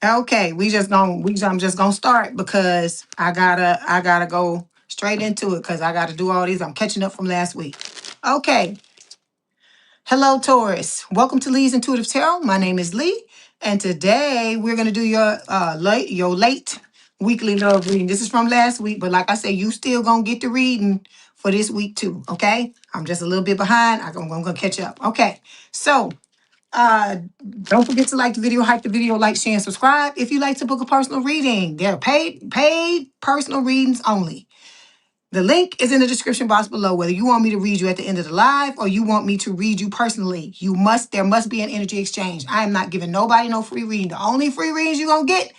Okay, I'm just gonna start because I gotta go straight into it because I gotta do all these. I'm catching up from last week. Okay. Hello, Taurus. Welcome to Leigh's Intuitive Tarot. My name is Leigh, and today we're gonna do your late weekly love reading. This is from last week, but like I said, you still gonna get the reading for this week too. Okay, I'm just a little bit behind. I'm gonna catch up. Okay, so uh, don't forget to like the video, hype the video, like, share, and subscribe. If you like to book a personal reading, they're paid personal readings only. The link is in the description box below. Whether you want me to read you at the end of the live or you want me to read you personally, there must be an energy exchange. I am not giving nobody no free reading. The only free readings you're gonna get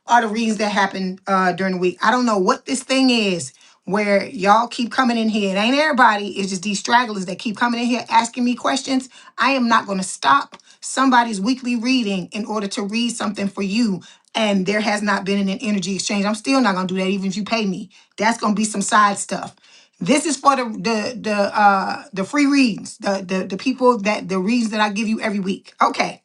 are the readings that happen during the week. I don't know what this thing is where y'all keep coming in here. It ain't everybody, it's just these stragglers that keep coming in here asking me questions. I am not gonna stop somebody's weekly reading in order to read something for you. And there has not been an energy exchange. I'm still not gonna do that even if you pay me. That's gonna be some side stuff. This is for the free readings, the people that the readings that I give you every week. Okay,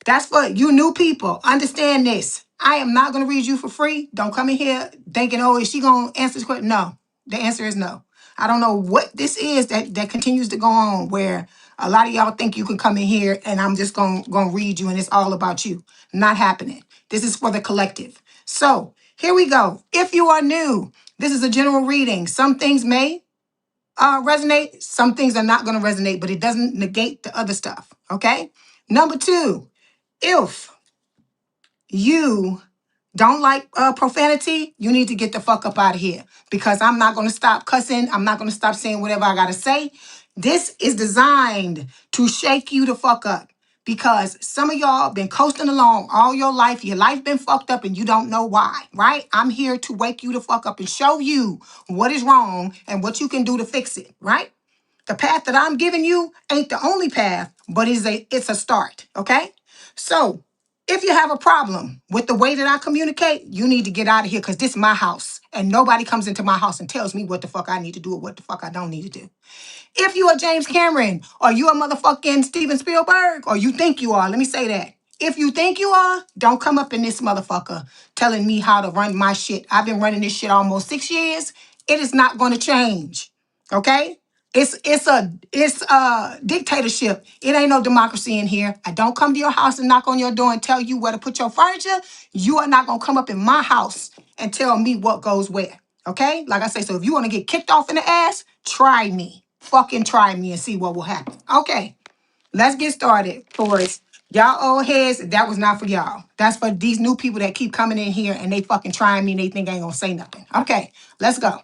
that's for you new people. Understand this. I am not gonna read you for free. Don't come in here thinking, oh, is she gonna answer this question? No, the answer is no. I don't know what this is that continues to go on where a lot of y'all think you can come in here and I'm just gonna read you and it's all about you. Not happening. This is for the collective. So here we go. If you are new, this is a general reading. Some things may resonate, some things are not going to resonate, but it doesn't negate the other stuff. Okay. Number two, if you don't like profanity, you need to get the fuck up out of here because I'm not going to stop cussing. I'm not going to stop saying whatever I got to say. This is designed to shake you the fuck up because some of y'all been coasting along all your life. Your life been fucked up and you don't know why, right? I'm here to wake you the fuck up and show you what is wrong and what you can do to fix it, right? The path that I'm giving you ain't the only path, but it's a start, okay? So if you have a problem with the way that I communicate, you need to get out of here because this is my house. And nobody comes into my house and tells me what the fuck I need to do or what the fuck I don't need to do. If you are James Cameron or you a motherfucking Steven Spielberg or you think you are, let me say that. If you think you are, don't come up in this motherfucker telling me how to run my shit. I've been running this shit almost 6 years. It is not going to change. Okay? It's a dictatorship. It ain't no democracy in here. I don't come to your house and knock on your door and tell you where to put your furniture. You are not gonna come up in my house and tell me what goes where. Okay? Like I say, so if you want to get kicked off in the ass, try me. Fucking try me and see what will happen. Okay, let's get started. Taurus. Y'all old heads, that was not for y'all. That's for these new people that keep coming in here and they fucking trying me and they think I ain't gonna say nothing. Okay, let's go.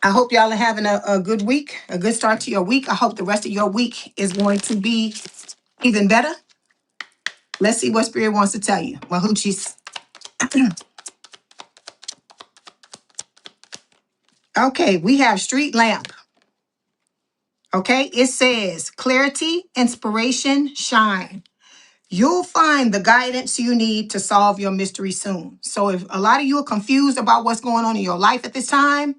I hope y'all are having a good week, a good start to your week. I hope the rest of your week is going to be even better. Let's see what Spirit wants to tell you. Mahoochies. Okay, we have Street Lamp. Okay, it says clarity, inspiration, shine. You'll find the guidance you need to solve your mystery soon. So if a lot of you are confused about what's going on in your life at this time,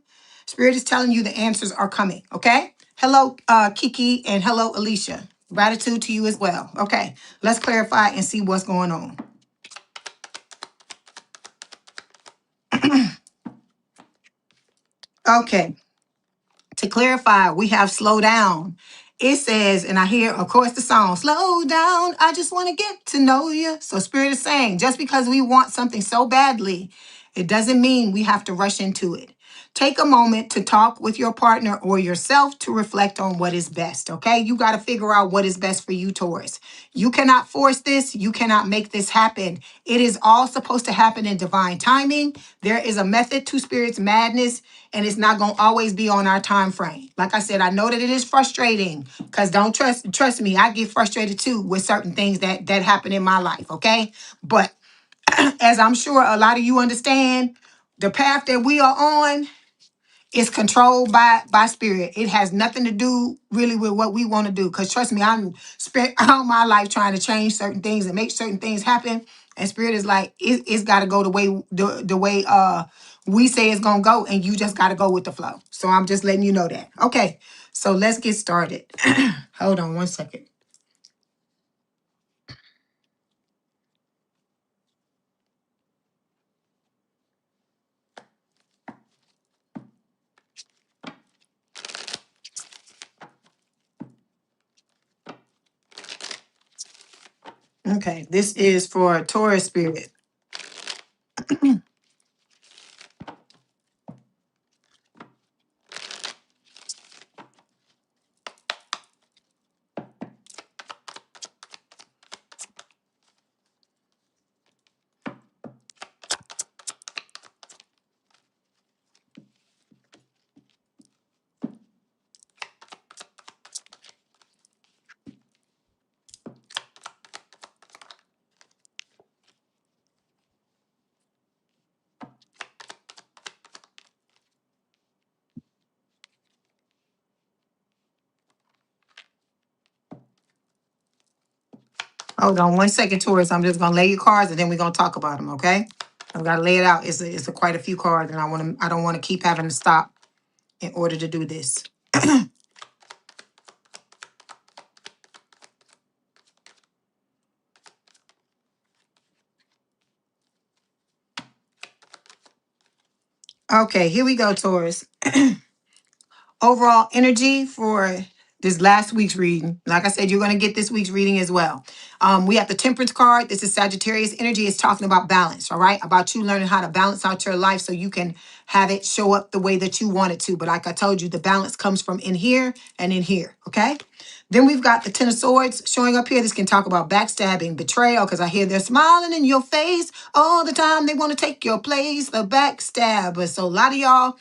Spirit is telling you the answers are coming, okay? Hello, Kiki, and hello, Alicia. Gratitude to you as well. Okay, let's clarify and see what's going on. Okay, to clarify, we have slow down. It says, and I hear, of course, the song, slow down, I just want to get to know you. So Spirit is saying, just because we want something so badly, it doesn't mean we have to rush into it. Take a moment to talk with your partner or yourself to reflect on what is best, okay? You got to figure out what is best for you, Taurus. You cannot force this. You cannot make this happen. It is all supposed to happen in divine timing. There is a method to Spirit's madness, and it's not going to always be on our time frame. Like I said, I know that it is frustrating because don't trust me, I get frustrated too with certain things that happen in my life, okay? But as I'm sure a lot of you understand, the path that we are on is controlled by Spirit. It has nothing to do really with what we want to do. Because trust me, I'm spent all my life trying to change certain things and make certain things happen. And Spirit is like, it's got to go the way we say it's gonna go, and you just got to go with the flow. So I'm just letting you know that. Okay, so let's get started. Hold on one second. Okay, this is for Taurus spirit. Hold on one second, Taurus. I'm just gonna lay your cards and then we're gonna talk about them, okay? I've got to lay it out. It's a quite a few cards, and I don't want to keep having to stop in order to do this. Okay, here we go, Taurus. Overall energy for this last week's reading. Like I said, you're going to get this week's reading as well. We have the Temperance card. This is Sagittarius energy. It's talking about balance, all right? About you learning how to balance out your life so you can have it show up the way that you want it to. But like I told you, the balance comes from in here and in here, okay? Then we've got the Ten of Swords showing up here. This can talk about backstabbing, betrayal, because I hear they're smiling in your face all the time. They want to take your place, the backstabber. So a lot of y'all,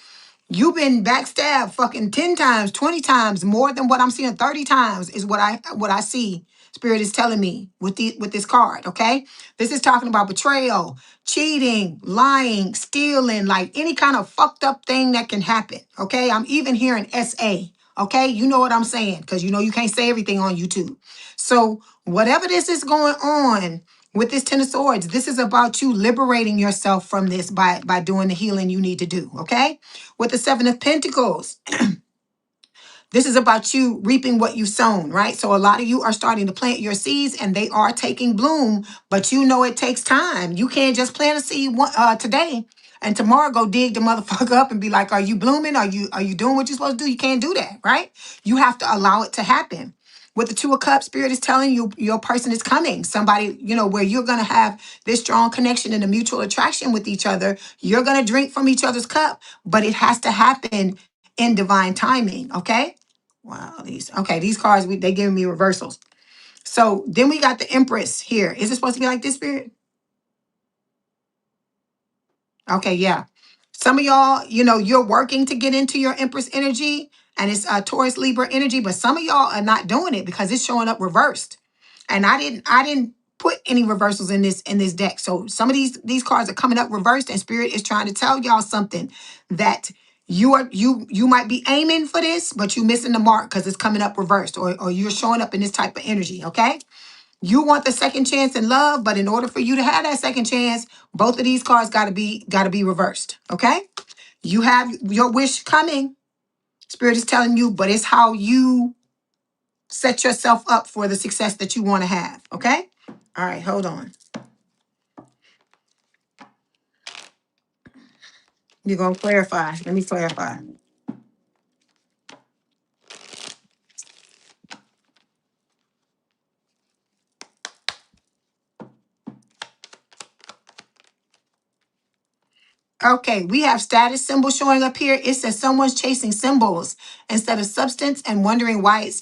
you've been backstabbed fucking 10 times, 20 times, more than what I'm seeing, 30 times is what I see. Spirit is telling me with this card, okay? This is talking about betrayal, cheating, lying, stealing, like any kind of fucked up thing that can happen, okay? I'm even hearing SA, okay? You know what I'm saying, because you know you can't say everything on YouTube. So whatever this is going on, with this Ten of Swords, this is about you liberating yourself from this by doing the healing you need to do, okay? With the Seven of Pentacles, this is about you reaping what you've sown, right? So a lot of you are starting to plant your seeds and they are taking bloom, but you know it takes time. You can't just plant a seed today and tomorrow go dig the motherfucker up and be like, are you blooming? Are you doing what you're supposed to do? You can't do that, right? You have to allow it to happen. With the Two of Cups, Spirit is telling you your person is coming. Somebody, where you're going to have this strong connection and a mutual attraction with each other. You're going to drink from each other's cup, but it has to happen in divine timing, okay? Wow, these cards, they giving me reversals. So then we got the Empress here. Is it supposed to be like this, Spirit? Okay, yeah. Some of y'all, you're working to get into your Empress energy and it's Taurus Libra energy, but some of y'all are not doing it because it's showing up reversed. And I didn't put any reversals in this deck. So some of these cards are coming up reversed and Spirit is trying to tell y'all something that you might be aiming for this, but you missing the mark because it's coming up reversed or you're showing up in this type of energy, okay? You want the second chance in love, but in order for you to have that second chance, both of these cards gotta be reversed. Okay? You have your wish coming. Spirit is telling you, but it's how you set yourself up for the success that you want to have. Okay? All right, hold on. You're gonna clarify. Let me clarify. Okay, we have status symbols showing up here. It says someone's chasing symbols instead of substance and wondering why it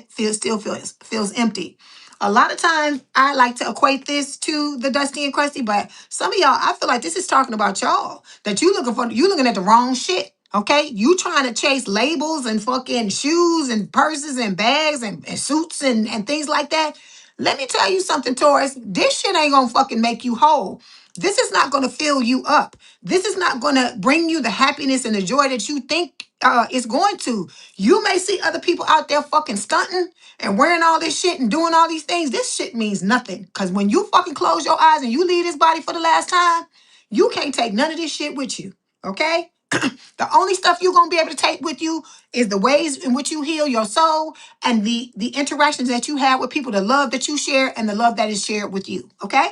feels empty. A lot of times I like to equate this to the Dusty and Crusty, but some of y'all, I feel like this is talking about y'all. That you looking at the wrong shit. Okay? You trying to chase labels and fucking shoes and purses and bags and suits and things like that. Let me tell you something, Taurus. This shit ain't gonna fucking make you whole. This is not gonna fill you up. This is not going to bring you the happiness and the joy that you think it's going to. You may see other people out there fucking stunting and wearing all this shit and doing all these things. This shit means nothing. Because when you fucking close your eyes and you leave this body for the last time, you can't take none of this shit with you. Okay? The only stuff you're going to be able to take with you is the ways in which you heal your soul and the interactions that you have with people, the love that you share and the love that is shared with you. Okay?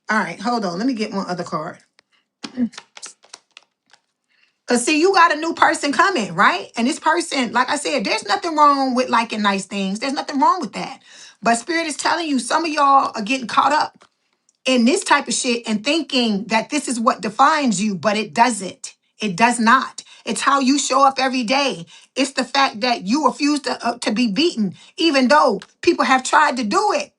All right, hold on. Let me get one other card. Because see, you got a new person coming, right? And this person, like I said, there's nothing wrong with liking nice things. There's nothing wrong with that. But Spirit is telling you, some of y'all are getting caught up in this type of shit and thinking that this is what defines you, but it doesn't. It does not. It's how you show up every day. It's the fact that you refuse to be beaten, even though people have tried to do it.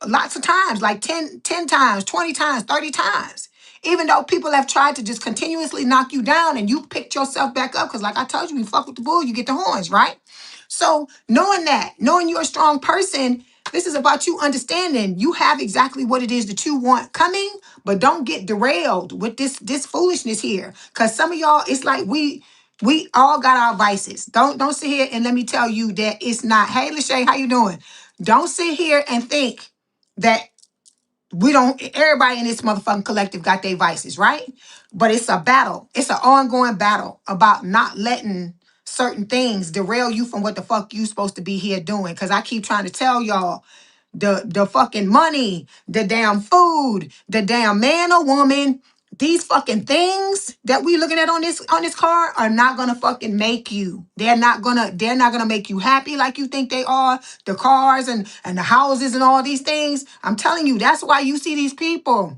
Lots of times, like 10 times, 20 times, 30 times. Even though people have tried to just continuously knock you down and you picked yourself back up, because like I told you, you fuck with the bull, you get the horns, right? So knowing that, knowing you're a strong person, this is about you understanding you have exactly what it is that you want coming, but don't get derailed with this foolishness here. Because some of y'all, it's like we all got our vices. Don't sit here and let me tell you that it's not. Hey, Lachey, how you doing? Don't sit here and think that we don't, everybody in this motherfucking collective got their vices, right? But it's a battle. It's an ongoing battle about not letting certain things derail you from what the fuck you supposed to be here doing. Because I keep trying to tell y'all, the fucking money, the damn food, the damn man or woman, these fucking things that we looking at on this card are not gonna fucking make you. They're not gonna make you happy like you think they are. The cars and the houses and all these things. I'm telling you, that's why you see these people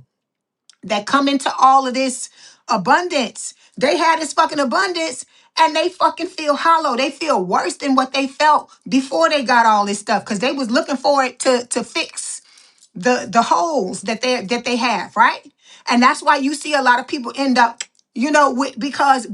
that come into all of this abundance. They had this fucking abundance and they fucking feel hollow. They feel worse than what they felt before they got all this stuff because they was looking for it to fix the holes that they have, right? And that's why you see a lot of people end up, because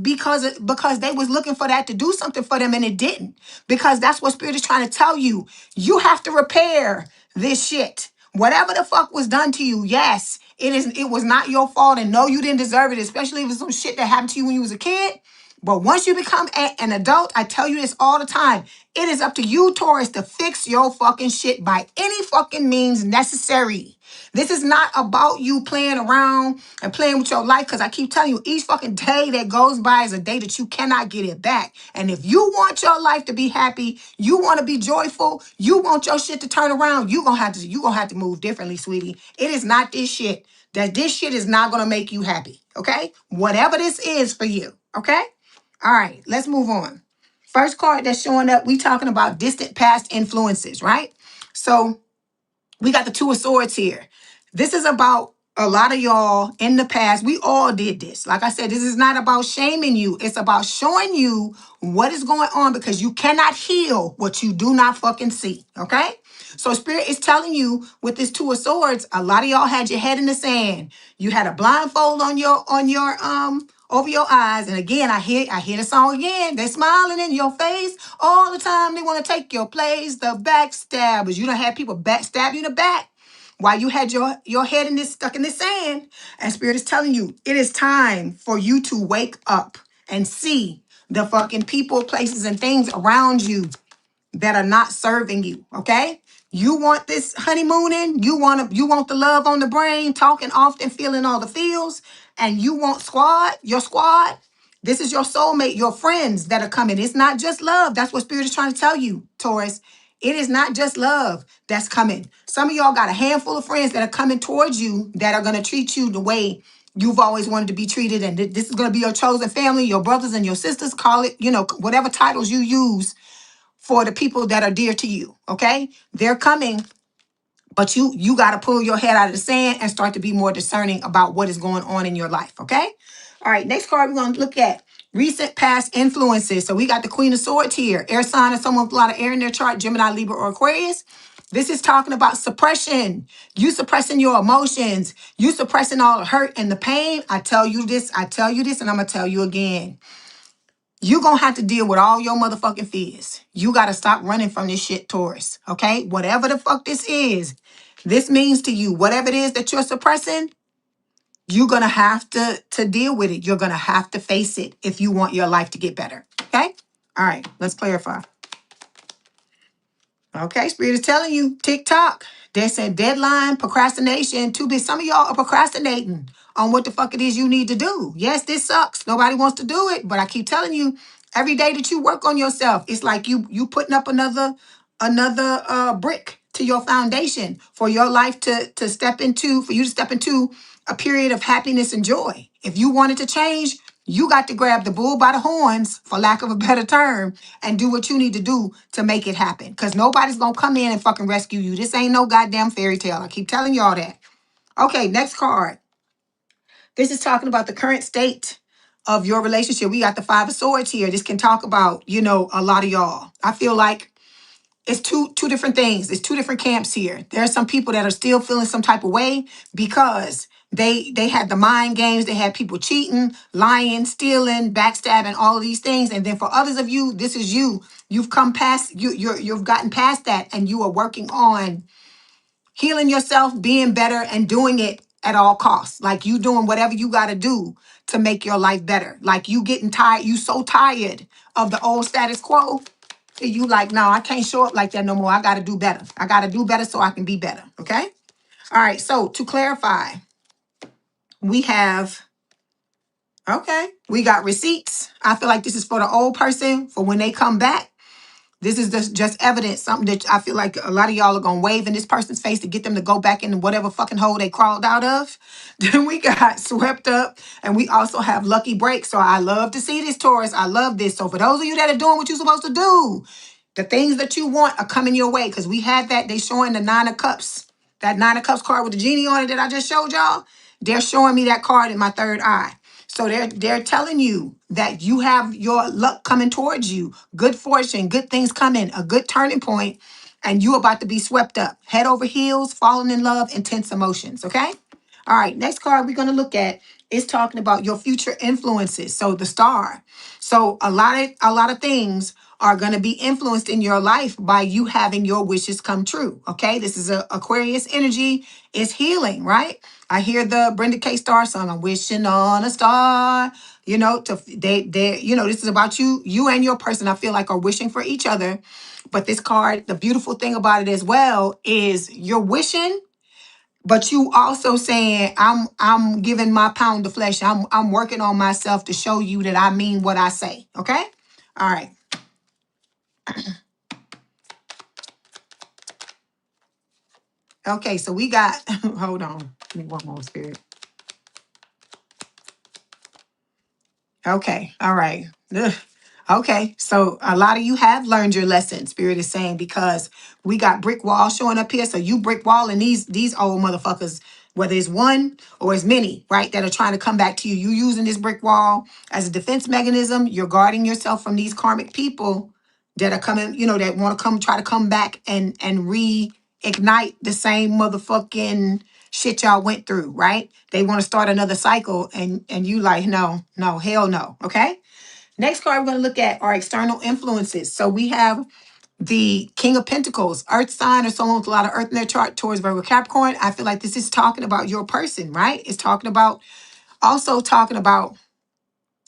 they was looking for that to do something for them and it didn't. Because that's what Spirit is trying to tell you. You have to repair this shit. Whatever the fuck was done to you, yes, it was not your fault, and no, you didn't deserve it, especially if it's some shit that happened to you when you was a kid. But once you become an adult, I tell you this all the time, it is up to you, Taurus, to fix your fucking shit by any fucking means necessary. This is not about you playing around and playing with your life, because I keep telling you, each fucking day that goes by is a day that you cannot get it back. And if you want your life to be happy, you want to be joyful, you want your shit to turn around, you're gonna have to move differently, sweetie. It is not this shit. This shit is not gonna make you happy. Okay? Whatever this is for you. Okay? All right, let's move on. First card that's showing up, we talking about distant past influences, right? So we got the Two of Swords here. This is about a lot of y'all in the past. We all did this. Like I said, this is not about shaming you. It's about showing you what is going on, because you cannot heal what you do not fucking see, okay? So Spirit is telling you with this Two of Swords, a lot of y'all had your head in the sand. You had a blindfold on your over your eyes. And again, I hear the song again. They're smiling in your face all the time. They want to take your place. The backstabbers. You done had people backstab you in the back while you had your head stuck in the sand. And Spirit is telling you, it is time for you to wake up and see the fucking people, places, and things around you that are not serving you, okay? You want this honeymooning, you want the love on the brain, talking often, feeling all the feels, and you want your squad. This is your soulmate, your friends that are coming. It's not just love. That's what Spirit is trying to tell you, Taurus. It is not just love that's coming. Some of y'all got a handful of friends that are coming towards you that are going to treat you the way you've always wanted to be treated. And this is going to be your chosen family, your brothers and your sisters, call it, whatever titles you use for the people that are dear to you, okay? They're coming, but you got to pull your head out of the sand and start to be more discerning about what is going on in your life, okay? All right, next card we're going to look at recent past influences. So we got the Queen of Swords here. Air sign or someone with a lot of air in their chart, Gemini, Libra, or Aquarius. This is talking about suppression. You suppressing your emotions. You suppressing all the hurt and the pain. I tell you this, and I'm going to tell you again. You're going to have to deal with all your motherfucking fears. You got to stop running from this shit, Taurus. Okay? Whatever the fuck this means to you, whatever it is that you're suppressing, you're going to have to deal with it. You're going to have to face it if you want your life to get better. Okay? All right. Let's clarify. Okay, Spirit is telling you, TikTok. They said deadline, procrastination, too big. Some of y'all are procrastinating on what the fuck it is you need to do. Yes, this sucks. Nobody wants to do it, but I keep telling you, every day that you work on yourself, it's like you putting up another brick to your foundation for your life to step into, for you to step into a period of happiness and joy. If you wanted to change, you got to grab the bull by the horns, for lack of a better term, and do what you need to do to make it happen. Because nobody's going to come in and fucking rescue you. This ain't no goddamn fairy tale. I keep telling y'all that. Okay, next card. This is talking about the current state of your relationship. We got the Five of Swords here. This can talk about, a lot of y'all. I feel like it's two different things. It's two different camps here. There are some people that are still feeling some type of way because they had the mind games. They had people cheating, lying, stealing, backstabbing, all of these things. And then for others of you, this is you. You've come past you've gotten past that, and you are working on healing yourself, being better, and doing it at all costs. Like you doing whatever you got to do to make your life better. Like you getting tired. You so tired of the old status quo. You like, no, I can't show up like that no more. I got to do better. I got to do better so I can be better. Okay. All right. So to clarify, we have, okay, we got receipts. I feel like this is for the old person for when they come back. This is just evidence, something that I feel like a lot of y'all are going to wave in this person's face to get them to go back in whatever fucking hole they crawled out of. Then we got swept up, and we also have lucky breaks. So I love to see this, Taurus. I love this. So for those of you that are doing what you're supposed to do, the things that you want are coming your way, because we had that. They showing the Nine of Cups. That Nine of Cups card with the genie on it that I just showed y'all. They're showing me that card in my third eye. So they're telling you that you have your luck coming towards you. Good fortune, good things coming, a good turning point, and you about to be swept up. Head over heels, falling in love, intense emotions, okay? All right, next card we're going to look at is talking about your future influences. So the star. So a lot of things are going to be influenced in your life by you having your wishes come true. Okay, this is a Aquarius energy. It's healing, right? I hear the Brenda K. Star song. I'm wishing on a star. This is about you and your person. I feel like are wishing for each other. But this card, the beautiful thing about it as well is you're wishing, but you also saying, I'm giving my pound of flesh. I'm working on myself to show you that I mean what I say. Okay? All right. Okay, so we got, hold on. Give me one more, Spirit. Okay, all right. Ugh. Okay, so a lot of you have learned your lesson, Spirit is saying, because we got brick wall showing up here. So you brick wall and these old motherfuckers, whether it's one or it's many, right, that are trying to come back to you. You using this brick wall as a defense mechanism. You're guarding yourself from these karmic people that are coming, that want to try to come back and reignite the same motherfucking shit y'all went through, right? They want to start another cycle, and you like, no, hell no. Okay. Next card we're going to look at are external influences. So we have the King of Pentacles, Earth sign, or someone with a lot of Earth in their chart, towards Virgo, Capricorn. I feel like this is talking about your person, right? It's talking about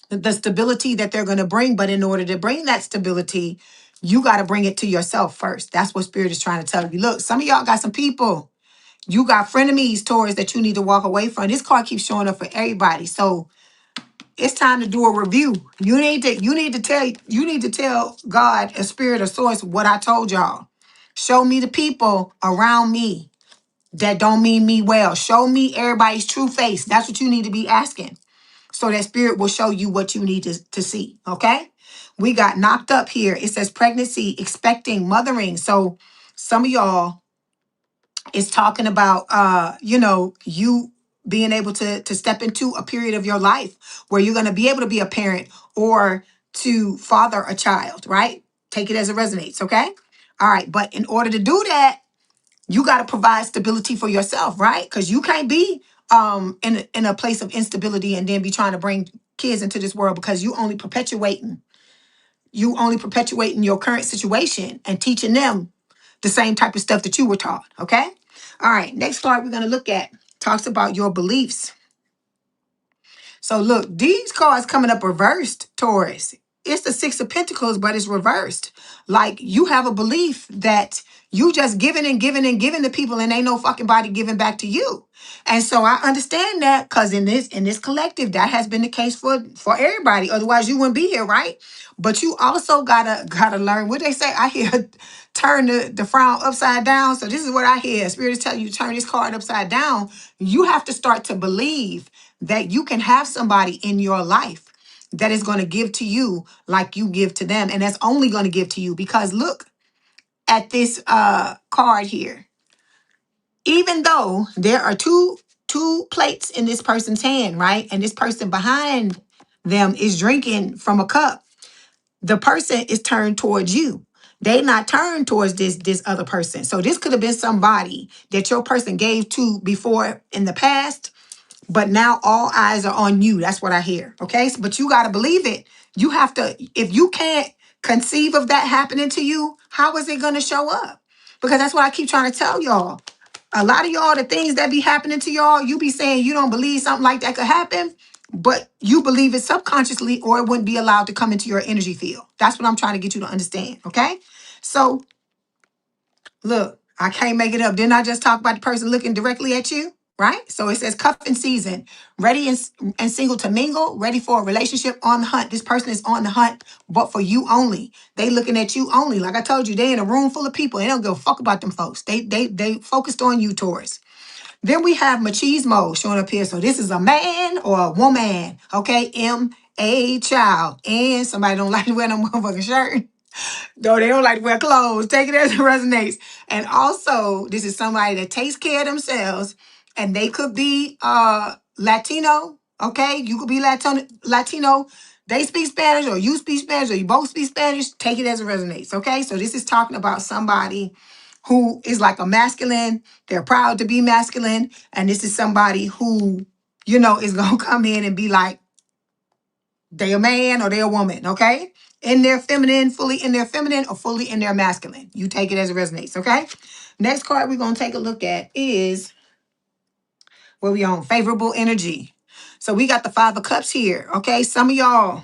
the stability that they're going to bring. But in order to bring that stability, you got to bring it to yourself first. That's what Spirit is trying to tell you. Look, some of y'all got some people. You got frenemies, Taurus, that you need to walk away from. This card keeps showing up for everybody. So it's time to do a review. You need to tell God, a spirit, or source, what I told y'all. Show me the people around me that don't mean me well. Show me everybody's true face. That's what you need to be asking. So that spirit will show you what you need to see. Okay? We got knocked up here. It says pregnancy, expecting, mothering. So some of y'all is talking about you being able to step into a period of your life where you're going to be able to be a parent or to father a child, right? Take it as it resonates, okay? All right, but in order to do that, you got to provide stability for yourself, right? Because you can't be in a place of instability and then be trying to bring kids into this world, because you only perpetuating your current situation and teaching them the same type of stuff that you were taught, okay? All right, next card we're going to look at talks about your beliefs. So look, these cards coming up reversed, Taurus. it's the Six of Pentacles, but it's reversed. Like you have a belief that you just giving and giving and giving to people and ain't no fucking body giving back to you. And so I understand that because in this collective, that has been the case for everybody. Otherwise, you wouldn't be here, right? But you also gotta learn what they say. I hear turn the frown upside down. So this is what I hear. Spirit is telling you turn this card upside down. You have to start to believe that you can have somebody in your life that is going to give to you like you give to them. And that's only going to give to you because look at this card here. Even though there are two plates in this person's hand, right? And this person behind them is drinking from a cup. The person is turned towards you. They not turned towards this other person. So this could have been somebody that your person gave to before in the past, but now all eyes are on you. That's what I hear. Okay. But you got to believe it. You have to, if you can't conceive of that happening to you, how is it going to show up? Because that's what I keep trying to tell y'all. A lot of y'all, the things that be happening to y'all, you be saying you don't believe something like that could happen, but you believe it subconsciously or it wouldn't be allowed to come into your energy field. That's what I'm trying to get you to understand. Okay. So look, I can't make it up. Didn't I just talk about the person looking directly at you? Right? So it says cuffing season, ready and single to mingle, ready for a relationship, on the hunt. This person is on the hunt, but for you only. They looking at you only. Like I told you, they in a room full of people. They don't give a fuck about them folks. They focused on you, Taurus. Then we have machismo showing up here. So this is a man or a woman. Okay, M-A child. And somebody don't like to wear no motherfucking shirt. Though they don't like to wear clothes, take it as it resonates. And also, this is somebody that takes care of themselves, and they could be Latino. Okay, you could be Latino. They speak Spanish, or you speak Spanish, or you both speak Spanish. Take it as it resonates. Okay, so this is talking about somebody who is like a masculine. They're proud to be masculine, and this is somebody who is gonna come in and be like, they a man or they a woman, okay? In their feminine, fully in their feminine or fully in their masculine. You take it as it resonates, okay? Next card we're going to take a look at is where we on favorable energy. So we got the Five of Cups here, okay? Some of y'all,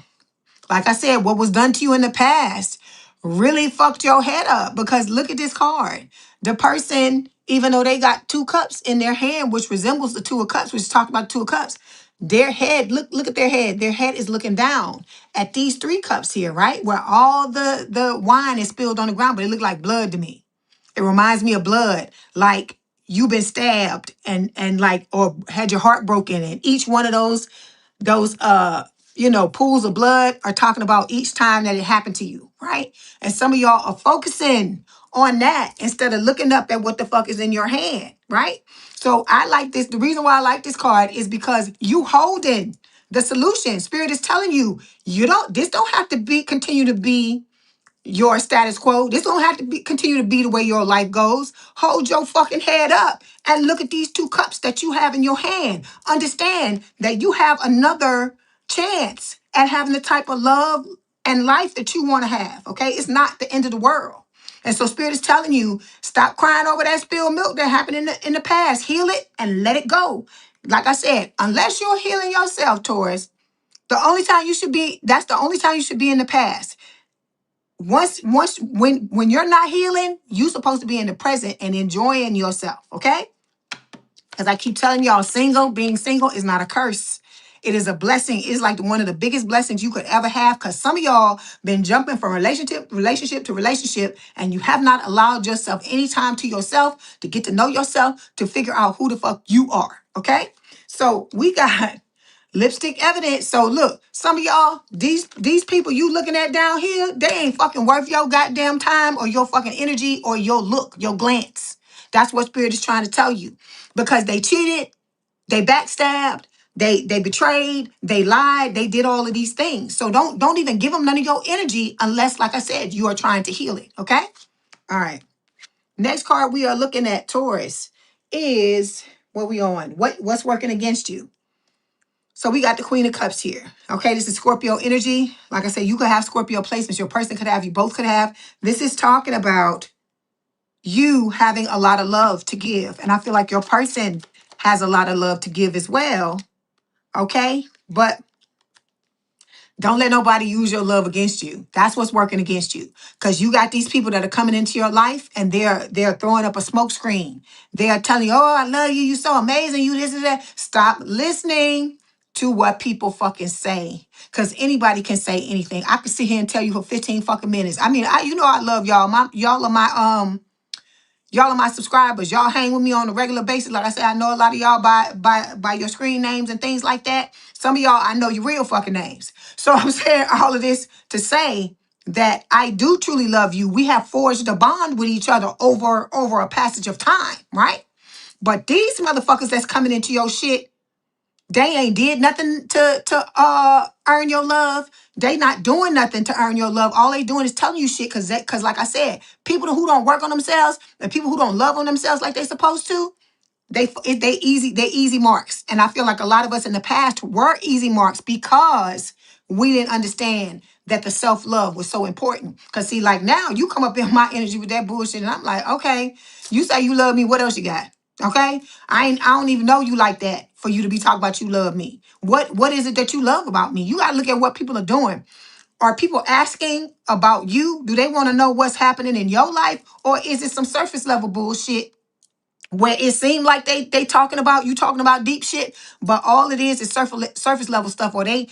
like I said, what was done to you in the past really fucked your head up because look at this card. The person, even though they got two cups in their hand, which resembles the Two of Cups, which is talking about Two of Cups, their head, look at their head. Their head is looking down at these three cups here, right? Where all the wine is spilled on the ground, but it looked like blood to me. It reminds me of blood, like you've been stabbed and like, or had your heart broken. And each one of those pools of blood are talking about each time that it happened to you, right? And some of y'all are focusing on that instead of looking up at what the fuck is in your hand, right? So I like this. The reason why I like this card is because you holding the solution. Spirit is telling you, this don't have to continue to be your status quo. This don't have to continue to be the way your life goes. Hold your fucking head up and look at these two cups that you have in your hand. Understand that you have another chance at having the type of love and life that you want to have. Okay, it's not the end of the world. And so Spirit is telling you, stop crying over that spilled milk that happened in the past. Heal it and let it go. Like I said, unless you're healing yourself, Taurus, that's the only time you should be in the past. When you're not healing, you're supposed to be in the present and enjoying yourself, okay? Because I keep telling y'all, being single is not a curse. It is a blessing. It's like one of the biggest blessings you could ever have because some of y'all been jumping from relationship to relationship and you have not allowed yourself any time to yourself to get to know yourself, to figure out who the fuck you are, okay? So we got lipstick evidence. So look, some of y'all, these people you looking at down here, they ain't fucking worth your goddamn time or your fucking energy or your look, your glance. That's what Spirit is trying to tell you. Because they cheated, they backstabbed, they betrayed, they lied, they did all of these things. So don't even give them none of your energy unless, like I said, you are trying to heal it. Okay? All right. Next card we are looking at, Taurus, is what we on. What's working against you? So we got the Queen of Cups here. Okay, this is Scorpio energy. Like I said, you could have Scorpio placements. Your person could have, you both could have. This is talking about you having a lot of love to give. And I feel like your person has a lot of love to give as well. Okay, but Don't let nobody use your love against you. That's what's working against you. Because you got these people that are coming into your life and they're throwing up a smoke screen. They are telling you, oh, I love you. You're so amazing. You this and that. Stop listening to what people fucking say. Because anybody can say anything. I can sit here and tell you for 15 fucking minutes. I mean, you know I love y'all. Y'all are my subscribers. Y'all hang with me on a regular basis. Like I said, I know a lot of y'all by your screen names and things like that. Some of y'all, I know your real fucking names. So I'm saying all of this to say that I do truly love you. We have forged a bond with each other over a passage of time, right? But these motherfuckers that's coming into your shit, they ain't did nothing to earn your love. They not doing nothing to earn your love. All they doing is telling you shit cause like I said, people who don't work on themselves and people who don't love on themselves like they supposed to, they easy marks. And I feel like a lot of us in the past were easy marks because we didn't understand that the self-love was so important. Cause see, like now you come up in my energy with that bullshit, and I'm like, okay, you say you love me, what else you got? Okay? I don't even know you like that for you to be talking about you love me. What is it that you love about me? You gotta look at what people are doing. Are people asking about you? Do they want to know what's happening in your life? Or is it some surface level bullshit where it seemed like they talking about you talking about deep shit, but all it is surface level stuff, or they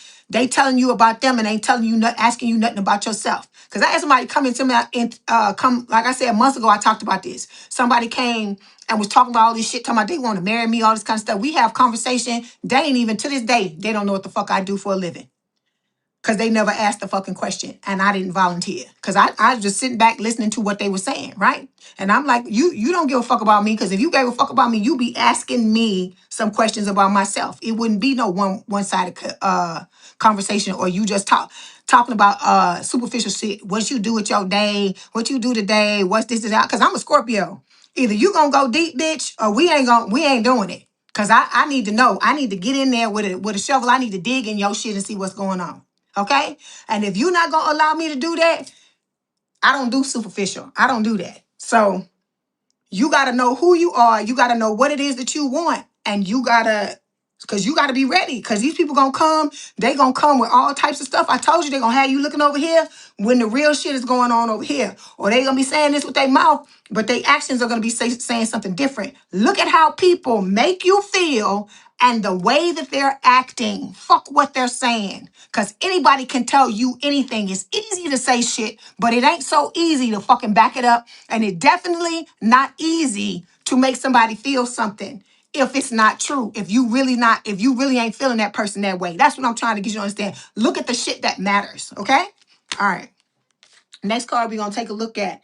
telling you about them and ain't telling you asking you nothing about yourself. Because I had somebody come into me and come, like I said months ago, I talked about this. Somebody came and was talking about all this shit, talking about they want to marry me, all this kind of stuff. We have conversation. They ain't even to this day, they don't know what the fuck I do for a living. Because they never asked the fucking question and I didn't volunteer. Because I was just sitting back listening to what they were saying, right? And I'm like, you don't give a fuck about me, because if you gave a fuck about me, you be asking me some questions about myself. It wouldn't be no one-sided conversation, or you just talking about superficial shit. What you do with your day, what you do today, what's this and that. Because I'm a Scorpio. Either you gonna go deep, bitch, or we ain't doing it. Because I need to know. I need to get in there with a shovel. I need to dig in your shit and see what's going on. Okay? And if you're not gonna allow me to do that, I don't do superficial. I don't do that. So you gotta know who you are. You gotta know what it is that you want. And because you gotta be ready. Because these people gonna come, they gonna come with all types of stuff. I told you they gonna have you looking over here when the real shit is going on over here. Or they gonna be saying this with their mouth, but their actions are gonna be saying something different. Look at how people make you feel and the way that they're acting. Fuck what they're saying. Because anybody can tell you anything. It's easy to say shit, but it ain't so easy to fucking back it up. And it definitely not easy to make somebody feel something if it's not true. If you really ain't feeling that person that way. That's what I'm trying to get you to understand. Look at the shit that matters. Okay? All right. Next card we're going to take a look at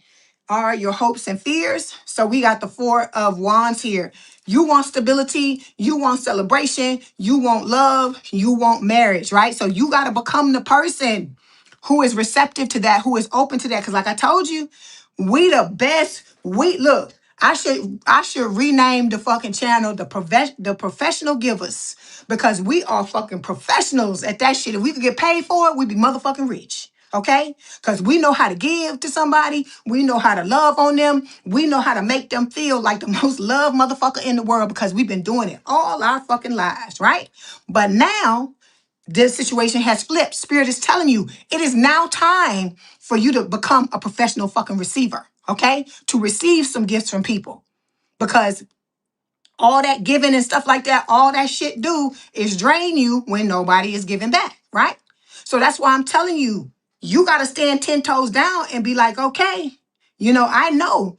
are your hopes and fears. So we got the Four of Wands here. You want stability, you want celebration, you want love, you want marriage, right? So you got to become the person who is receptive to that, who is open to that. Because like I told you, we the best. We look, I should rename the fucking channel the professional givers, because we are fucking professionals at that shit. If we could get paid for it, we'd be motherfucking rich. Okay? Because we know how to give to somebody. We know how to love on them. We know how to make them feel like the most loved motherfucker in the world, because we've been doing it all our fucking lives, right? But now this situation has flipped. Spirit is telling you it is now time for you to become a professional fucking receiver, okay? To receive some gifts from people. Because all that giving and stuff like that, all that shit do is drain you when nobody is giving back, right? So that's why I'm telling you, you got to stand 10 toes down and be like, okay, I know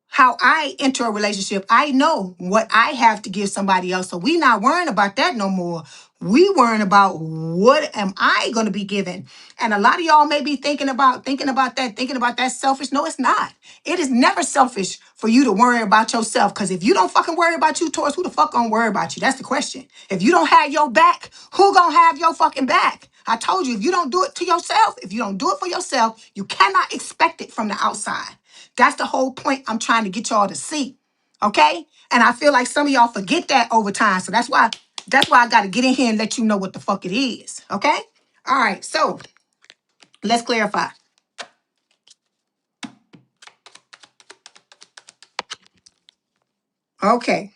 how I enter a relationship. I know what I have to give somebody else. So we not worrying about that no more. We worrying about what am I going to be given. And a lot of y'all may be thinking about that selfish. No, it's not. It is never selfish for you to worry about yourself. Because if you don't fucking worry about you, Taurus, who the fuck gonna worry about you? That's the question. If you don't have your back, who gonna have your fucking back? I told you, if you don't do it to yourself, if you don't do it for yourself, you cannot expect it from the outside. That's the whole point I'm trying to get y'all to see. Okay? And I feel like some of y'all forget that over time. So that's why I got to get in here and let you know what the fuck it is. Okay? All right. So let's clarify. Okay.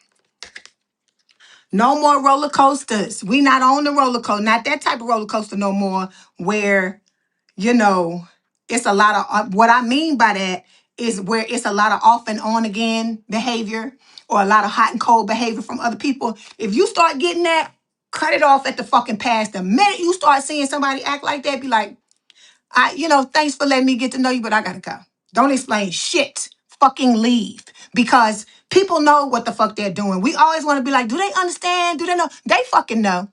No more roller coasters. We not on the roller coaster. Not that type of roller coaster no more where, you know, it's a lot of, what I mean by that is where it's a lot of off and on again behavior or a lot of hot and cold behavior from other people. If you start getting that, cut it off at the fucking pass. The minute you start seeing somebody act like that, be like, thanks for letting me get to know you, but I gotta go. Don't explain shit. Fucking leave. Because people know what the fuck they're doing. We always want to be like, do they understand? Do they know? They fucking know.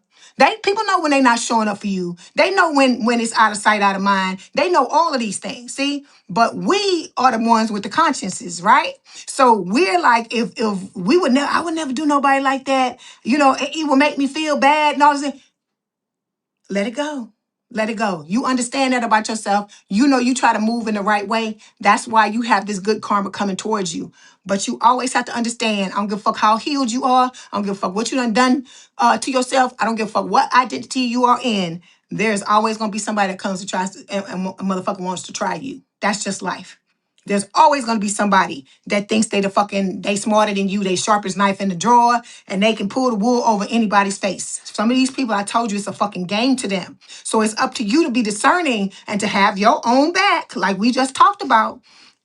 People know when they're not showing up for you. They know when it's out of sight, out of mind. They know all of these things. See? But we are the ones with the consciences, right? So we're like, if we would never, I would never do nobody like that. It will make me feel bad and all this. Let it go. Let it go. You understand that about yourself. You try to move in the right way. That's why you have this good karma coming towards you. But you always have to understand, I don't give a fuck how healed you are. I don't give a fuck what you done to yourself. I don't give a fuck what identity you are in. There's always going to be somebody that comes to try to, and a motherfucker wants to try you. That's just life. There's always going to be somebody that thinks they smarter than you. They sharpest knife in the drawer and they can pull the wool over anybody's face. Some of these people, I told you, it's a fucking game to them. So it's up to you to be discerning and to have your own back, like we just talked about,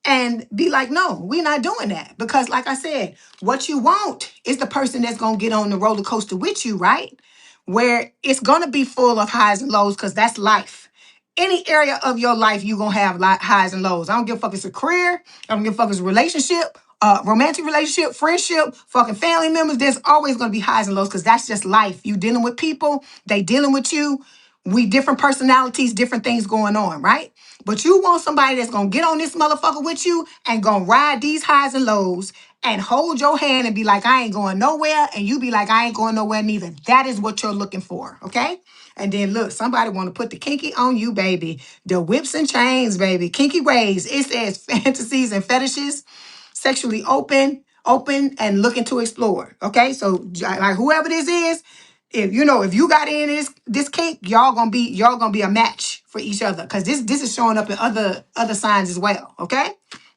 and be like, no, we're not doing that. Because like I said, what you want is the person that's going to get on the roller coaster with you, right? Where it's going to be full of highs and lows because that's life. Any area of your life, you're going to have highs and lows. I don't give a fuck if it's a career. I don't give a fuck if it's a relationship, romantic relationship, friendship, fucking family members. There's always going to be highs and lows because that's just life. You dealing with people. They dealing with you. We different personalities, different things going on, right? But you want somebody that's going to get on this motherfucker with you and going to ride these highs and lows and hold your hand and be like, I ain't going nowhere. And you be like, I ain't going nowhere neither. That is what you're looking for, okay? And then look, somebody want to put the kinky on you, baby. The whips and chains, baby. Kinky ways. It says fantasies and fetishes, sexually open and looking to explore. Okay, so like whoever this is, if you got in this kink, y'all gonna be a match for each other because this is showing up in other signs as well. Okay,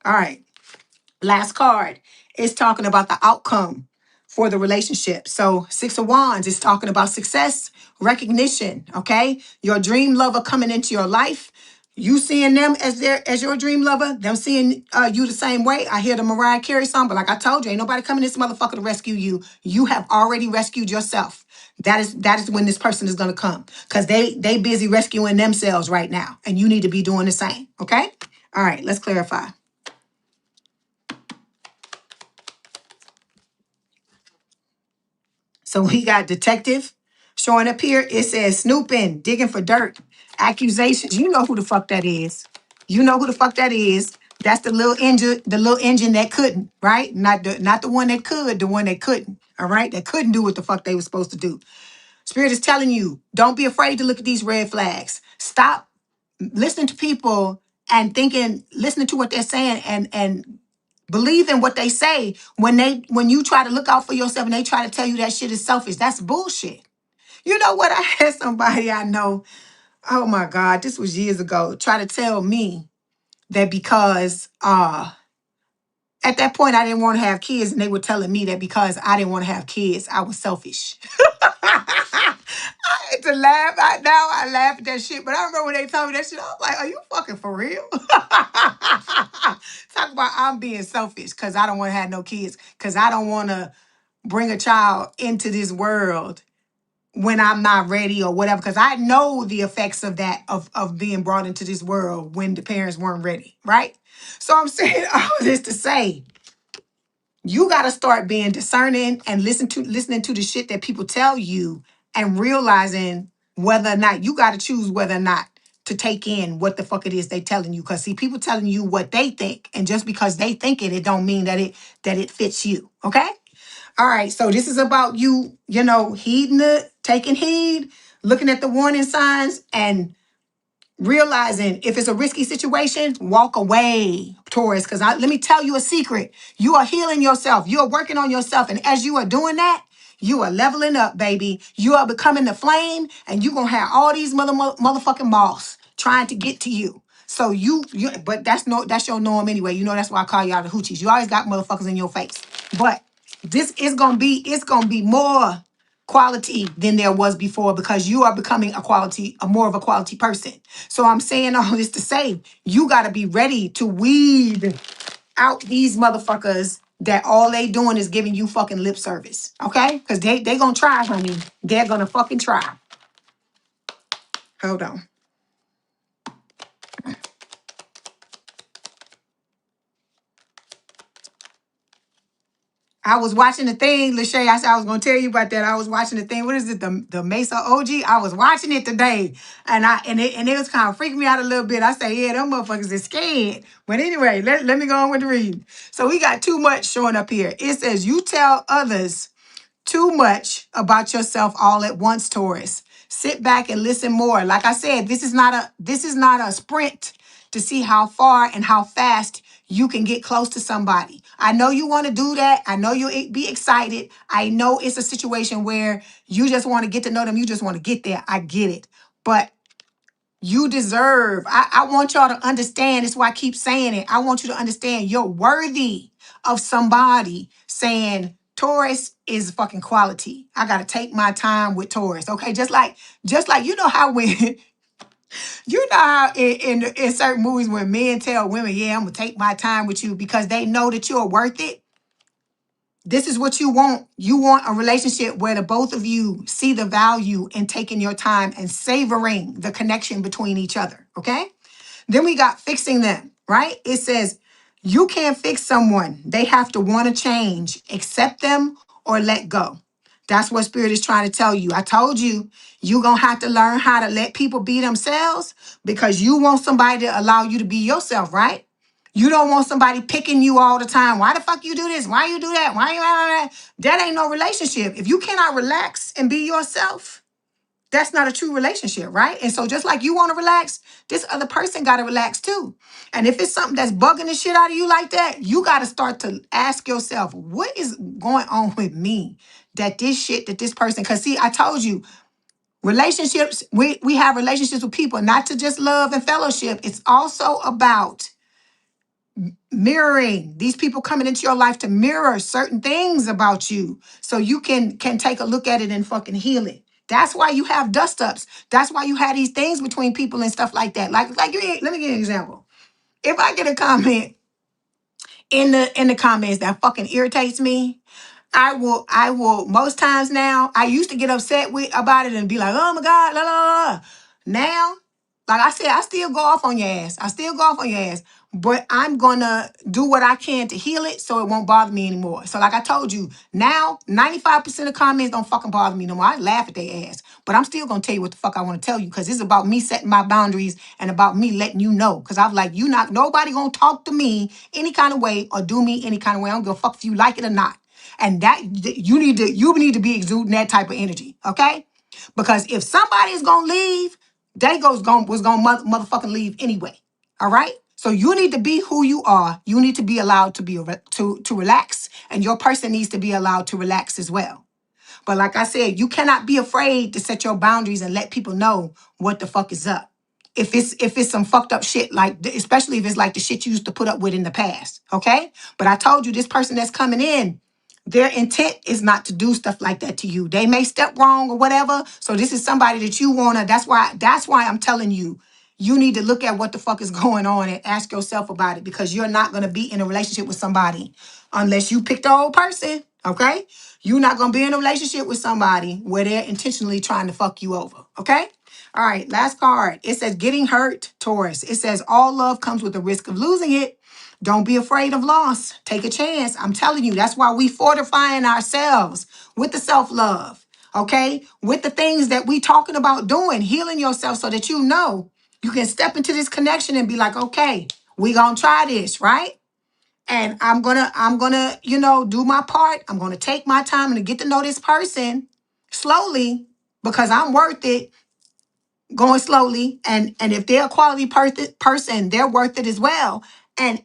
all right. Last card is talking about the outcome for the relationship. So 6 of Wands is talking about success, recognition, okay? Your dream lover coming into your life. You seeing them as your dream lover, them seeing you the same way. I hear the Mariah Carey song, but like I told you, ain't nobody coming this motherfucker to rescue you. You have already rescued yourself. That is when this person is gonna come. Because they busy rescuing themselves right now. And you need to be doing the same. Okay? All right, let's clarify. So we got detective showing up here. It says snooping, digging for dirt, accusations. You know who the fuck that is. You know who the fuck that is. That's the little engine that couldn't, right? Not the one that could, the one that couldn't. All right, that couldn't do what the fuck they were supposed to do. Spirit is telling you, don't be afraid to look at these red flags. Stop listening to people and listening to what they're saying and believe in what they say when you try to look out for yourself and they try to tell you that shit is selfish. That's bullshit. You know what? I had somebody I know, oh my God, this was years ago, try to tell me that because at that point I didn't want to have kids, and they were telling me that because I didn't want to have kids, I was selfish. I had to laugh. Now I laugh at that shit, but I remember when they told me that shit, I was like, are you fucking for real? Talk about I'm being selfish because I don't want to have no kids, because I don't want to bring a child into this world when I'm not ready or whatever, because I know the effects of that, of being brought into this world when the parents weren't ready, right? So I'm saying all this to say, you got to start being discerning and listening to the shit that people tell you and realizing whether or not you got to choose whether or not to take in what the fuck it is they telling you. Because see, people telling you what they think, and just because they think it don't mean that it fits you. Okay. All right. So this is about you, heeding it, taking heed, looking at the warning signs, and realizing if it's a risky situation, walk away, Taurus. Because let me tell you a secret. You are healing yourself. You are working on yourself. And as you are doing that, you are leveling up, baby. You are becoming the flame, and you're going to have all these motherfucking moths trying to get to you. So but that's your norm anyway. That's why I call y'all the hoochies. You always got motherfuckers in your face. But it's gonna be more quality than there was before because you are becoming a more of a quality person. So I'm saying all this to say, you got to be ready to weed out these motherfuckers that all they doing is giving you fucking lip service. Okay? Because they gonna try, honey. They're gonna fucking try. Hold on. I was watching the thing, Lachey. I said I was gonna tell you about that. I was watching the thing. What is it? The Mesa OG. I was watching it today, and it was kind of freaking me out a little bit. I say, yeah, them motherfuckers is scared. But anyway, let me go on with the reading. So we got too much showing up here. It says you tell others too much about yourself all at once, Taurus. Sit back and listen more. Like I said, this is not a sprint to see how far and how fast you can get close to somebody. I know you want to do that. I know you'll be excited. I know it's a situation where you just want to get to know them. You just want to get there. I get it. But you deserve, I want y'all to understand. That's why I keep saying it. I want you to understand you're worthy of somebody saying, Taurus is fucking quality. I gotta take my time with Taurus. Okay. Just like you know how when you know how in certain movies when men tell women, yeah, I'm gonna take my time with you because they know that you're worth it. This is what you want. You want a relationship where the both of you see the value in taking your time and savoring the connection between each other. Okay. Then we got fixing them, right? It says you can't fix someone. They have to want to change, accept them, or let go. That's what Spirit is trying to tell you. I told you, you're going to have to learn how to let people be themselves because you want somebody to allow you to be yourself, right? You don't want somebody picking you all the time. Why the fuck you do this? Why you do that? Why you that ain't no relationship. If you cannot relax and be yourself, that's not a true relationship, right? And so just like you want to relax, this other person got to relax too. And if it's something that's bugging the shit out of you like that, you got to start to ask yourself, what is going on with me? That this person, because see, I told you, relationships, we have relationships with people, not to just love and fellowship. It's also about mirroring. These people coming into your life to mirror certain things about you so you can take a look at it and fucking heal it. That's why you have dust ups. That's why you have these things between people and stuff like that. Like let me give you an example. If I get a comment in the comments that fucking irritates me, I will most times now, I used to get upset about it and be like, oh my God, la la la. Now, like I said, I still go off on your ass. I still go off on your ass. But I'm gonna do what I can to heal it so it won't bother me anymore. So like I told you, now 95% of comments don't fucking bother me no more. I laugh at their ass. But I'm still gonna tell you what the fuck I want to tell you because it's about me setting my boundaries and about me letting you know. Because I'm like, nobody gonna talk to me any kind of way or do me any kind of way. I don't give a fuck if you like it or not. And that you need to be exuding that type of energy, okay? Because if somebody is gonna leave, was gonna motherfucking leave anyway. All right? So you need to be who you are. You need to be allowed to to relax, and your person needs to be allowed to relax as well. But like I said, you cannot be afraid to set your boundaries and let people know what the fuck is up. If it's some fucked up shit, like especially if it's like the shit you used to put up with in the past, okay? But I told you this person that's coming in, their intent is not to do stuff like that to you. They may step wrong or whatever. So this is somebody that you wanna. That's why I'm telling you, you need to look at what the fuck is going on and ask yourself about it because you're not gonna be in a relationship with somebody unless you pick the old person, okay? You're not gonna be in a relationship with somebody where they're intentionally trying to fuck you over, okay? All right, last card. It says getting hurt, Taurus. It says all love comes with the risk of losing it. Don't be afraid of loss. Take a chance. I'm telling you, that's why we fortifying ourselves with the self-love, okay? With the things that we talking about doing, healing yourself so that you know you can step into this connection and be like, okay, we gonna try this, right? And I'm gonna, do my part. I'm gonna take my time and to get to know this person slowly because I'm worth it going slowly. And if they're a quality person, they're worth it as well. And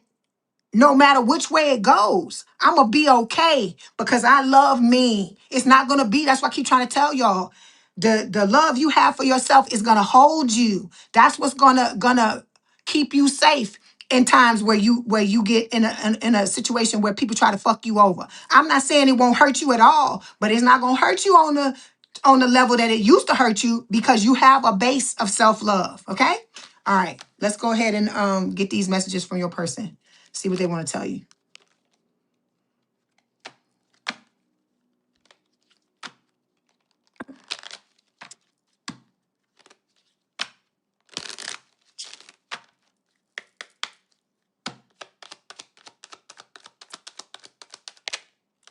no matter which way it goes, I'm going to be okay because I love me. It's not going to be, that's why I keep trying to tell y'all, the love you have for yourself is going to hold you. That's what's gonna keep you safe in times where you get in a situation where people try to fuck you over. I'm not saying it won't hurt you at all, but it's not going to hurt you on the on the level that it used to hurt you because you have a base of self-love. Okay? All right. Let's go ahead and get these messages from your person. See what they want to tell you.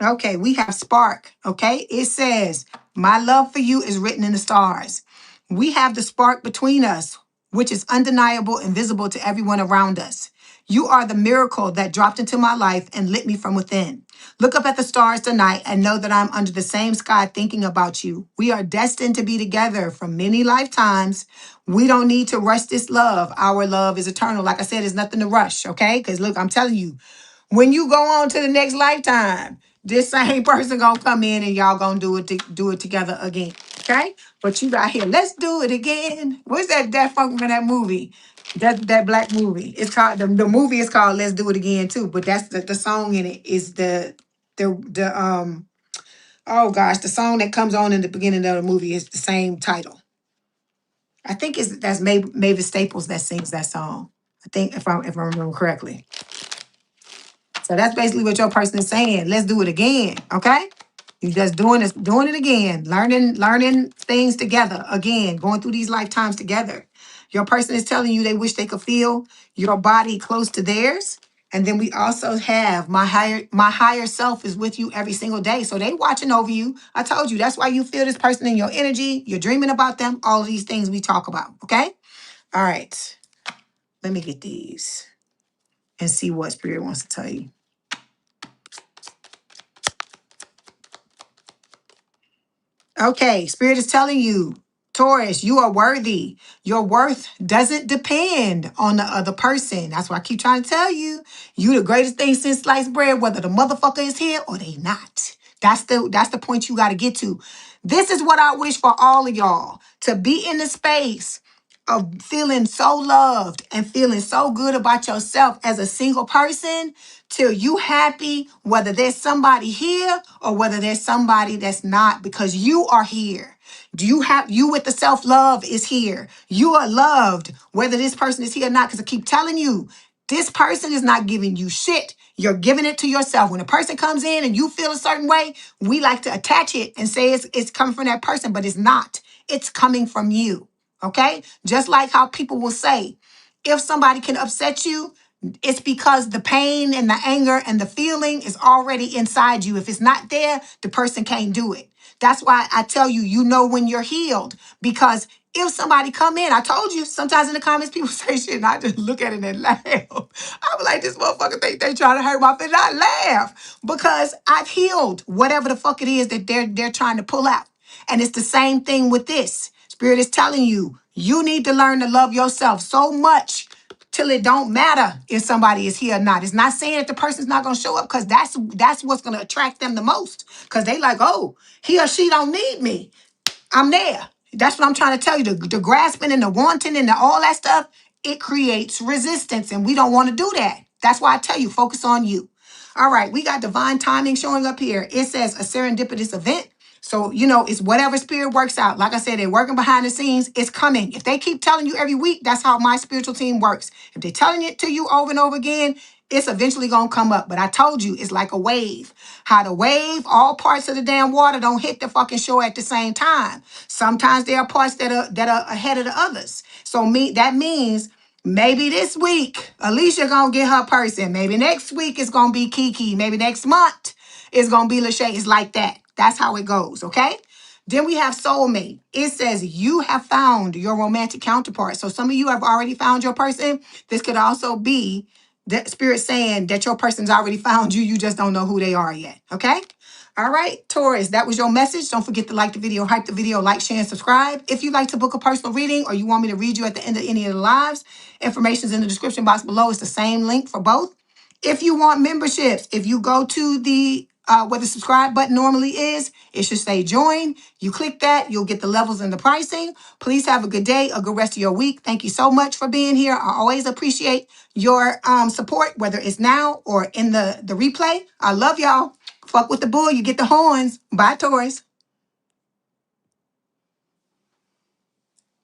Okay, we have spark. Okay, it says, my love for you is written in the stars. We have the spark between us, which is undeniable and visible to everyone around us. You are the miracle that dropped into my life and lit me from within. Look up at the stars tonight and know that I'm under the same sky thinking about you. We are destined to be together for many lifetimes. We don't need to rush this love. Our love is eternal. Like I said, there's nothing to rush, okay? Because look, I'm telling you, when you go on to the next lifetime, this same person gonna come in and y'all gonna do it together again. Okay? But you got here, let's do it again. What's that funk from that movie? That black movie. It's called the movie is called Let's Do It Again too. But that's the song in it is the oh gosh, the song that comes on in the beginning of the movie is the same title. I think that's Mavis Staples that sings that song. I think if I remember correctly. So that's basically what your person is saying. Let's do it again. Okay? You just doing it again. Learning things together. Again, going through these lifetimes together. Your person is telling you they wish they could feel your body close to theirs. And then we also have my higher self is with you every single day. So they watching over you. I told you that's why you feel this person in your energy. You're dreaming about them. All of these things we talk about. Okay? All right. Let me get these and see what Spirit wants to tell you. Okay, Spirit is telling you, Taurus, you are worthy. Your worth doesn't depend on the other person. That's why I keep trying to tell you, you the greatest thing since sliced bread, whether the motherfucker is here or they not. That's the point you got to get to. This is what I wish for all of y'all, to be in the space of feeling so loved and feeling so good about yourself as a single person till you happy, whether there's somebody here or whether there's somebody that's not, because you are here. Do you have you with the self-love is here. You are loved, whether this person is here or not, because I keep telling you, this person is not giving you shit. You're giving it to yourself. When a person comes in and you feel a certain way, we like to attach it and say it's coming from that person, but it's not. It's coming from you. Okay? Just like how people will say, if somebody can upset you, it's because the pain and the anger and the feeling is already inside you. If it's not there, the person can't do it. That's why I tell you, you know when you're healed. Because if somebody come in, I told you, sometimes in the comments, people say shit and I just look at it and laugh. I'm like, this motherfucker think they trying to hurt my feelings. I laugh because I've healed whatever the fuck it is that they're trying to pull out. And it's the same thing with this. Spirit is telling you, you need to learn to love yourself so much till it don't matter if somebody is here or not. It's not saying that the person's not going to show up, because that's what's going to attract them the most. Because they like, oh, he or she don't need me. I'm there. That's what I'm trying to tell you. The grasping and the wanting and all that stuff, it creates resistance. And we don't want to do that. That's why I tell you, focus on you. All right, we got divine timing showing up here. It says a serendipitous event. So, it's whatever spirit works out. Like I said, they're working behind the scenes. It's coming. If they keep telling you every week, that's how my spiritual team works. If they're telling it to you over and over again, it's eventually going to come up. But I told you, it's like a wave. How the wave, all parts of the damn water don't hit the fucking shore at the same time. Sometimes there are parts that are ahead of the others. So that means maybe this week, Alicia going to get her person. Maybe next week it's going to be Kiki. Maybe next month it's going to be Lachey. It's like that. That's how it goes, okay? Then we have soulmate. It says you have found your romantic counterpart. So some of you have already found your person. This could also be the spirit saying that your person's already found you. You just don't know who they are yet, okay? All right, Taurus, that was your message. Don't forget to like the video, hype the video, like, share, and subscribe. If you'd like to book a personal reading or you want me to read you at the end of any of the lives, information is in the description box below. It's the same link for both. If you want memberships, if you go to the where the subscribe button normally is, it should say join. You click that, you'll get the levels and the pricing. Please have a good day, a good rest of your week. Thank you so much for being here. I always appreciate your support, whether it's now or in the replay. I love y'all. Fuck with the bull, you get the horns. Bye, Taurus.